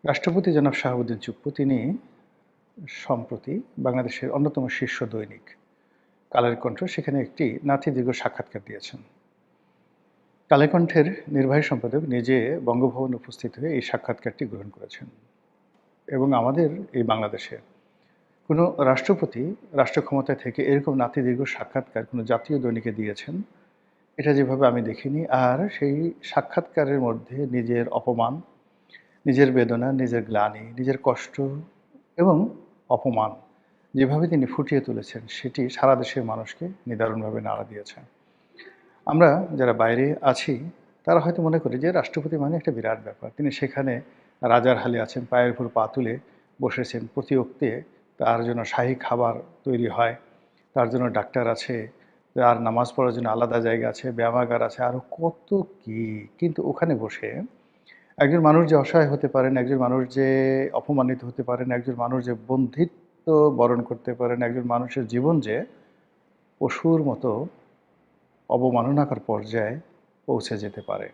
রাষ্ট্রপতি জনাব শাহাবুদ্দিন চুপ্পু তিনি সম্প্রতি বাংলাদেশের অন্যতম শীর্ষ দৈনিক কালের কণ্ঠ সেখানে একটি নাতিদীর্ঘ সাক্ষাৎকার দিয়েছেন। কালের কণ্ঠের নির্বাহী সম্পাদক নিজে বঙ্গভবনে উপস্থিত হয়ে এই সাক্ষাৎকারটি গ্রহণ করেছেন এবং আমাদের এই বাংলাদেশে কোনো রাষ্ট্রপতি রাষ্ট্র ক্ষমতায় থেকে এরকম নাতিদীর্ঘ সাক্ষাৎকার কোনো জাতীয় দৈনিকে দিয়েছেন এটা যেভাবে আমি দেখিনি। আর সেই সাক্ষাৎকারের মধ্যে নিজের অপমান, নিজের বেদনা, নিজের গ্লানি, নিজের কষ্ট এবং অপমান যেভাবে তিনি ফুটিয়ে তুলেছেন সেটি সারা দেশের মানুষকে নিদারুণভাবে নাড়া দিয়েছে। আমরা যারা বাইরে আছি তারা হয়তো মনে করি যে রাষ্ট্রপতি মানে একটা বিরাট ব্যাপার। তিনি সেখানে রাজার হালে আছেন, পায়ের উপর পা তুলে বসেছেন। প্রতি অক্তে তার জন্য শাহী খাবার তৈরি হয়, তার জন্য ডাক্তার আছে, তার নামাজ পড়ার জন্য আলাদা জায়গা আছে, ব্যায়ামাগার আছে, আরও কত কী। কিন্তু ওখানে বসে একজন মানুষ যে অসহায় হতে পারেন, একজন মানুষ যে অপমানিত হতে পারেন, একজন মানুষ যে বন্ধিত্ব বরণ করতে পারেন, একজন মানুষের জীবন যে পশুর মতো অবমাননাকর পর্যায়ে পৌঁছে যেতে পারে,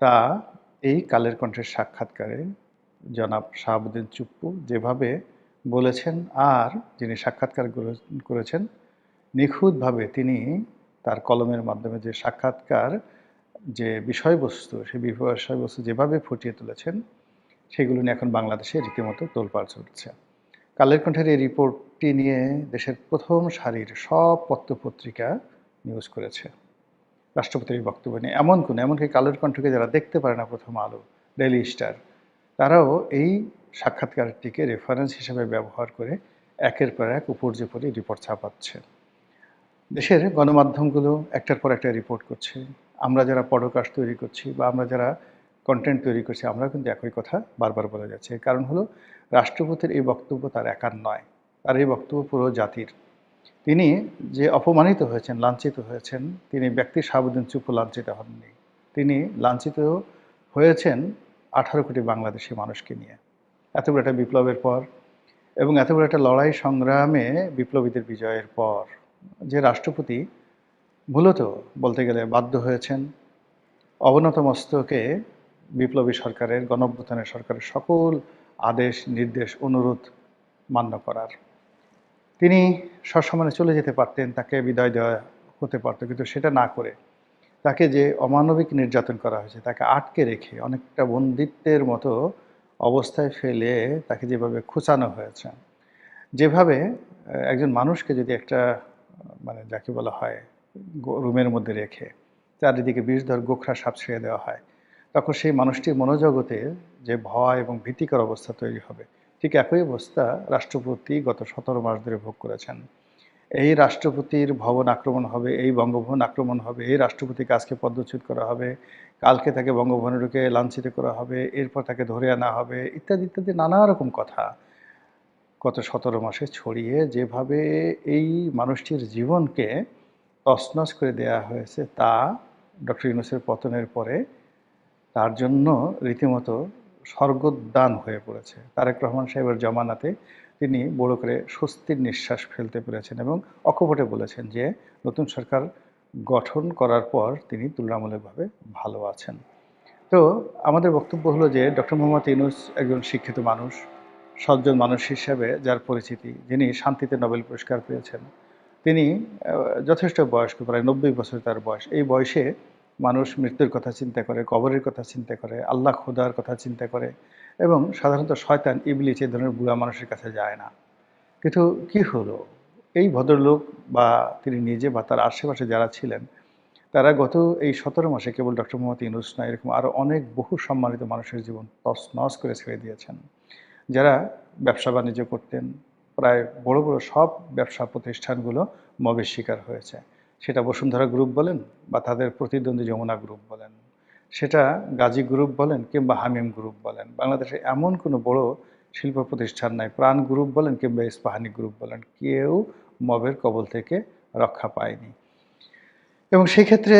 তা এই কালের কণ্ঠের সাক্ষাৎকারে জনাব শাহাবুদ্দিন চুপ্পু যেভাবে বলেছেন। আর যিনি সাক্ষাৎকার করেছেন নিখুঁতভাবে তিনি তার কলমের মাধ্যমে যে সাক্ষাৎকার যে বিষয়বস্তু, সেই বিষয়বস্তু যেভাবে ফুটিয়ে তুলেছেন সেগুলো নিয়ে এখন বাংলাদেশে রীতিমতো তোলপাড় চলছে। কালের কণ্ঠের এই রিপোর্টটি নিয়ে দেশের প্রথম সারির সব পত্রপত্রিকা নিউজ করেছে রাষ্ট্রপতির এই বক্তব্য নিয়ে। এমনকি কালের কণ্ঠকে যারা দেখতে পারে না, প্রথম আলো, ডেইলি স্টার, তারাও এই সাক্ষাৎকারটিকে রেফারেন্স হিসেবে ব্যবহার করে একের পর এক উপর্যুপরি রিপোর্ট ছাপাচ্ছে। দেশের গণমাধ্যমগুলো একটার পর একটা রিপোর্ট করছে। আমরা যারা পডকাস্ট তৈরি করছি বা আমরা যারা কন্টেন্ট তৈরি করছি, আমরা কিন্তু একই কথা বারবার বলে যাচ্ছি। এর কারণ হলো রাষ্ট্রপতির এই বক্তব্য তার একার নয়, তার এই বক্তব্য পুরো জাতির। তিনি যে অপমানিত হয়েছেন, লাঞ্ছিত হয়েছেন, তিনি ব্যক্তি শাহাবুদ্দিন চুপ্পু লাঞ্ছিত হননি। তিনি লাঞ্ছিত হয়েছেন 18 কোটি বাংলাদেশি মানুষকে নিয়ে। এত বড় একটা বিপ্লবের পর এবং এত বড় একটা লড়াই সংগ্রামে বিপ্লবীদের বিজয়ের পর যে রাষ্ট্রপতি মূলত বলতে গেলে বাধ্য হয়েছেন অবনত মস্তকে বিপ্লবী সরকারের, গণঅভ্যুত্থানের সরকারের সকল আদেশ, নির্দেশ, অনুরোধ মান্য করার। তিনি সসম্মানে চলে যেতে পারতেন, তাকে বিদায় দেওয়া হতে পারত, কিন্তু সেটা না করে তাকে যে অমানবিক নির্যাতন করা হয়েছে, তাকে আটকে রেখে অনেকটা বন্দিত্বের মতো অবস্থায় ফেলে তাকে যেভাবে খুঁচানো হয়েছে, যেভাবে একজন মানুষকে যদি একটা মানে যাকে বলা হয় রুমের মধ্যে রেখে চারিদিকে বিষধর গোখরা সাপ ছেড়ে দেওয়া হয়, তখন সেই মানুষটির মনোজগতে যে ভয় এবং ভীতিকর অবস্থা তৈরি হবে, ঠিক একই অবস্থা রাষ্ট্রপতি গত 17 মাস ধরে ভোগ করেছেন। এই রাষ্ট্রপতির ভবন আক্রমণ হবে, এই বঙ্গভবন আক্রমণ হবে, এই রাষ্ট্রপতিকে আজকে পদচ্যুত করা হবে, কালকে তাকে বঙ্গভবনে ঢুকে লাঞ্ছিত করা হবে, এরপর তাকে ধরে আনা হবে, ইত্যাদি ইত্যাদি নানা রকম কথা গত 17 মাসে ছড়িয়ে যেভাবে এই মানুষটির জীবনকে তছনছ করে দেয়া হয়েছে, তা ডক্টর ইউনূসের পতনের পরে তার জন্য রীতিমতো স্বর্গোদ্যান হয়ে পড়েছে। তারেক রহমান সাহেবের জমানাতে তিনি বড় করে স্বস্তির নিঃশ্বাস ফেলতে পেরেছেন এবং অকপটে বলেছেন যে নতুন সরকার গঠন করার পর তিনি তুলনামূলকভাবে ভালো আছেন। তো আমাদের বক্তব্য হলো যে ডক্টর মোহাম্মদ ইউনূস একজন শিক্ষিত মানুষ, সজ্জন মানুষ হিসেবে যার পরিচিতি, যিনি শান্তিতে নোবেল পুরস্কার পেয়েছেন, তিনি যথেষ্ট বয়স্ক, প্রায় 90 বছর তার বয়স। এই বয়সে মানুষ মৃত্যুর কথা চিন্তা করে, কবরের কথা চিন্তা করে, আল্লাহ খোদার কথা চিন্তা করে এবং সাধারণত শয়তান, ইবলিস এই ধরনের বুড়া মানুষের কাছে যায় না। কিন্তু কি হলো, এই ভদ্রলোক বা তিনি নিজে বা তার আশেপাশে যারা ছিলেন, তারা গত এই 17 মাসে কেবল ডক্টর মোহাম্মদ ইউনূস নয়, এরকম আরও অনেক বহু সম্মানিত মানুষের জীবন তছনছ করে ছেড়ে দিয়েছেন। যারা ব্যবসা বাণিজ্য করতেন, প্রায় বড় বড় সব ব্যবসা প্রতিষ্ঠানগুলো মবের শিকার হয়েছে। সেটা বসুন্ধরা গ্রুপ বলেন বা তাদের প্রতিদ্বন্দ্বী যমুনা গ্রুপ বলেন, সেটা গাজী গ্রুপ বলেন কিংবা হামিম গ্রুপ বলেন, বাংলাদেশে এমন কোনো বড় শিল্প প্রতিষ্ঠান নাই, প্রাণ গ্রুপ বলেন কিংবা ইস্পাহানি গ্রুপ বলেন, কেউ মবের কবল থেকে রক্ষা পায়নি। এবং সেই ক্ষেত্রে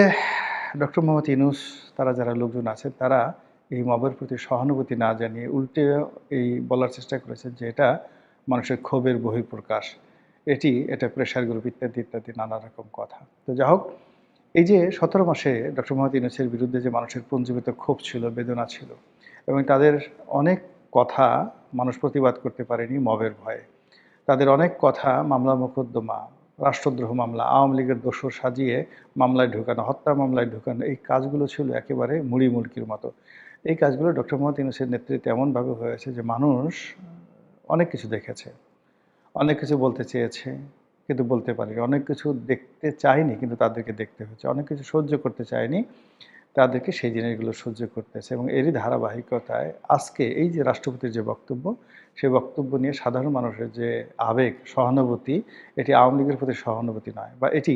ডক্টর মোহাম্মদ ইউনূস তারা যারা লোকজন আছেন, তারা এই মবের প্রতি সহানুভূতি না জানিয়ে উল্টে এই বলার চেষ্টা করেছেন যে এটা মানুষের ক্ষোভের বহিঃপ্রকাশ, এটা প্রেশার গ্রুপ ইত্যাদি ইত্যাদি নানা রকম কথা। তো যা হোক, এই যে 17 মাসে ডক্টর মোহাম্মদ ইউনূসের বিরুদ্ধে যে মানুষের পুঞ্জীভূত ক্ষোভ ছিল, বেদনা ছিল এবং তাদের অনেক কথা মানুষ প্রতিবাদ করতে পারেনি মবের ভয়ে। তাদের অনেক কথা মামলা মোকদ্দমা, রাষ্ট্রদ্রোহ মামলা, আওয়ামী লীগের দোসর সাজিয়ে মামলায় ঢোকানো, হত্যা মামলায় ঢোকানো, এই কাজগুলো ছিল একেবারে মুড়ি মুড়কির মতো। এই কাজগুলো ডক্টর মোহাম্মদ ইউনূসের নেতৃত্বে এমনভাবে হয়েছে যে মানুষ অনেক কিছু দেখেছে, অনেক কিছু বলতে চেয়েছে কিন্তু বলতে পারেনি, অনেক কিছু দেখতে চায়নি কিন্তু তাদেরকে দেখতে হয়েছে, অনেক কিছু সহ্য করতে চায়নি তাদেরকে সেই জিনিসগুলো সহ্য করতেছে। এবং এরই ধারাবাহিকতায় আজকে এই যে রাষ্ট্রপতির যে বক্তব্য, সেই বক্তব্য নিয়ে সাধারণ মানুষের যে আবেগ, সহানুভূতি, এটি আওয়ামী লীগের প্রতি সহানুভূতি নয়, বা এটি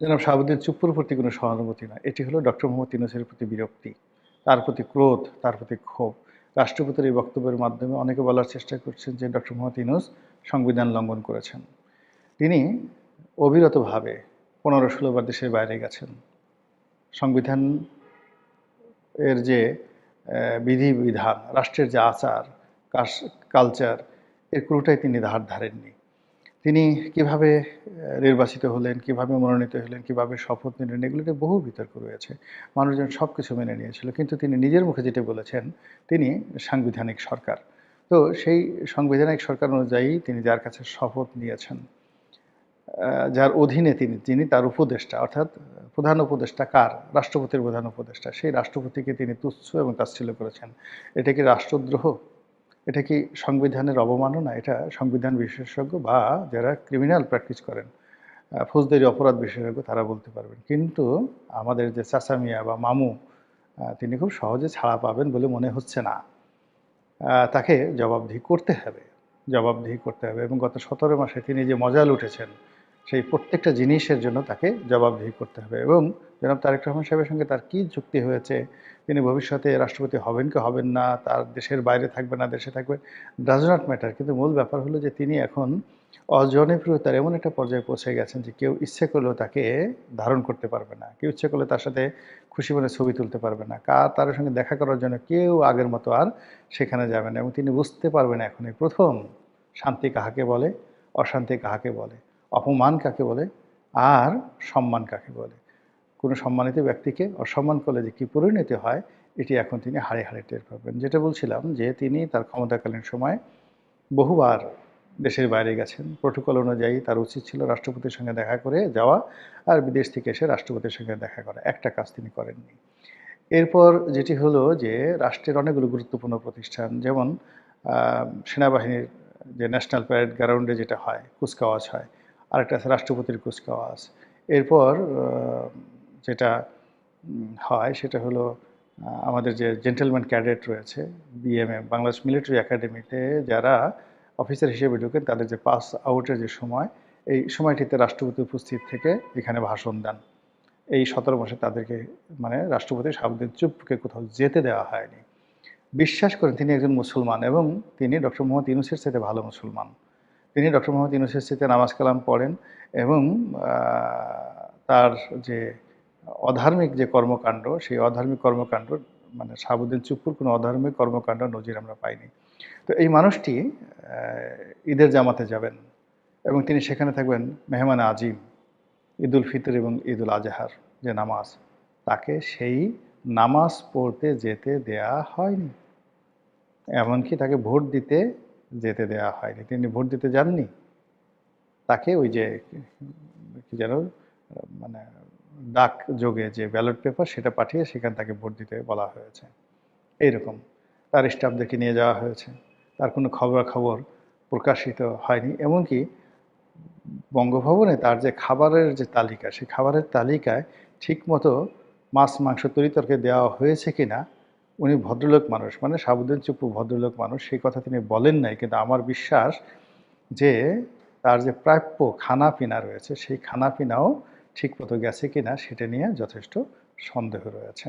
জনাব শাহাবুদ্দিন চুপ্পুর প্রতি কোনো সহানুভূতি নয়, এটি হলো ডক্টর মোহাম্মদ ইউনূসের প্রতি বিরক্তি, তার প্রতি ক্রোধ, তার প্রতি ক্ষোভ। রাষ্ট্রপতির এই বক্তব্যের মাধ্যমে অনেকে বলার চেষ্টা করছেন যে ডক্টর মোহাম্মদ ইউনূস সংবিধান লঙ্ঘন করেছেন। তিনি অবিরতভাবে 15-16 বার দেশের বাইরে গেছেন। সংবিধান এর যে বিধিবিধান, রাষ্ট্রের যে আচার কালচার, এর কোনোটাই তিনি ধার ধারেননি। তিনি কিভাবে নির্বাচিত হলেন, কিভাবে মনোনীত হলেন, কিভাবে শপথ নিলেন, এগুলোতে বহু বিতর্ক রয়েছে। মানুষজন সব কিছু মেনে নিয়েছিল, কিন্তু তিনি নিজের মুখে যেটা বলেছেন, তিনি সাংবিধানিক সরকার। তো সেই সাংবিধানিক সরকার অনুযায়ী তিনি যার কাছে শপথ নিয়েছেন, যার অধীনে যিনি তার উপদেষ্টা, অর্থাৎ প্রধান উপদেষ্টা কার? রাষ্ট্রপতির প্রধান উপদেষ্টা। সেই রাষ্ট্রপতিকে তিনি তুচ্ছ এবং তাচ্ছিল্য করেছেন। এটা কি রাষ্ট্রদ্রোহ? এটা কি সংবিধানের অবমাননা? এটা সংবিধান বিশেষজ্ঞ বা যারা ক্রিমিনাল প্র্যাকটিস করেন, ফৌজদারি অপরাধ বিশেষজ্ঞ, তারা বলতে পারবেন। কিন্তু আমাদের যে চাচা মিয়া বা মামু, তিনি খুব সহজে ছাড়া পাবেন বলে মনে হচ্ছে না। তাকে জবাবদিহি করতে হবে, জবাবদিহি করতে হবে। এবং গত 17 মাসে তিনি যে মজা লুটেছেন, সেই প্রত্যেকটা জিনিসের জন্য তাকে জবাবদিহি করতে হবে। এবং জনাব তারেক রহমান সাহেবের সঙ্গে তার কী চুক্তি হয়েছে, তিনি ভবিষ্যতে রাষ্ট্রপতি হবেন কি হবেন না, তার দেশের বাইরে থাকবে না দেশে থাকবে, ডাজ নট ম্যাটার। কিন্তু মূল ব্যাপার হলো যে তিনি এখন অজনপ্রিয়তার এমন একটা পর্যায়ে পৌঁছে গেছেন যে কেউ ইচ্ছে করলেও তাকে ধারণ করতে পারবে না, কেউ ইচ্ছে করলে তার সাথে খুশি মনে ছবি তুলতে পারবে না, তার সঙ্গে দেখা করার জন্য কেউ আগের মতো আর সেখানে যাবে না। এবং তিনি বুঝতে পারবেন এখন এই প্রথম শান্তি কাহাকে বলে, অশান্তি কাহাকে বলে, অপমান কাকে বলে, আর সম্মান কাকে বলে। কোনো সম্মানিত ব্যক্তিকে অসম্মান করলে যে কী পরিণতি হয়, এটি এখন তিনি হাড়ে হাড়ে টের পাবেন। যেটা বলছিলাম যে তিনি তার ক্ষমতাকালীন সময় বহুবার দেশের বাইরে গেছেন। প্রোটোকল অনুযায়ী তার উচিত ছিল রাষ্ট্রপতির সঙ্গে দেখা করে যাওয়া আর বিদেশ থেকে এসে রাষ্ট্রপতির সঙ্গে দেখা করা। একটা কাজ তিনি করেননি। এরপর যেটি হলো যে রাষ্ট্রের অনেকগুলো গুরুত্বপূর্ণ প্রতিষ্ঠান, যেমন সেনাবাহিনীর যে ন্যাশনাল প্যারেড গ্রাউন্ডে যেটা হয়, কুচকাওয়াজ হয়, আরেকটা আছে রাষ্ট্রপতির কুচকাওয়াজ। এরপর যেটা হয় সেটা হলো আমাদের যে জেন্টেলম্যান ক্যাডেট রয়েছে, বিএমএ, বাংলাদেশ মিলিটারি একাডেমিতে যারা অফিসার হিসেবে ঢোকেন, তাদের যে পাস আউটের যে সময়, এই সময়টিতে রাষ্ট্রপতি উপস্থিত থেকে এখানে ভাষণ দেন। এই 17 মাসে তাদেরকে, মানে রাষ্ট্রপতি শাহাবুদ্দিন চুপ্পুকে কোথাও যেতে দেওয়া হয়নি। বিশ্বাস করেন তিনি একজন মুসলমান এবং তিনি ডক্টর মোহাম্মদ ইউনূসের চাইতে ভালো মুসলমান। তিনি ডক্টর মোহাম্মদ ইউনূসের চাইতে নামাজ কালাম পড়েন এবং তার যে অধার্মিক যে কর্মকাণ্ড, সেই অধার্মিক কর্মকাণ্ড, মানে শাহাবুদ্দিন চুপ্পুর কোনো অধার্মিক কর্মকাণ্ড নজির আমরা পাইনি। তো এই মানুষটি ঈদের জামাতে যাবেন এবং তিনি সেখানে থাকবেন মেহমান আজিম, ঈদুল ফিতর এবং ঈদুল আজহার যে নামাজ, তাকে সেই নামাজ পড়তে যেতে দেয়া হয়নি। এমনকি তাকে ভোট দিতে যেতে দেয়া হয়নি। তিনি ভোট দিতে যাননি। তাকে ওই যে কি যেন, মানে ডাক যোগে যে ব্যালট পেপার, সেটা পাঠিয়ে সেখানে তাকে ভোট দিতে বলা হয়েছে। এইরকম তার স্টাফদেরকে নিয়ে যাওয়া হয়েছে। তার কোনো খবরাখবর প্রকাশিত হয়নি। এমনকি বঙ্গভবনে তার যে খাবারের যে তালিকা, সেই খাবারের তালিকায় ঠিকমতো মাছ, মাংস, তরিতরকারি দেওয়া হয়েছে কিনা, উনি ভদ্রলোক মানুষ, মানে শাহাবুদ্দিন চুপ্পু ভদ্রলোক মানুষ, সেই কথা তিনি বলেন নাই। কিন্তু আমার বিশ্বাস যে তার যে প্রাপ্য খানাপিনা রয়েছে, সেই খানাপিনাও ঠিকমতো গেছে কিনা সেটা নিয়ে যথেষ্ট সন্দেহ রয়েছে।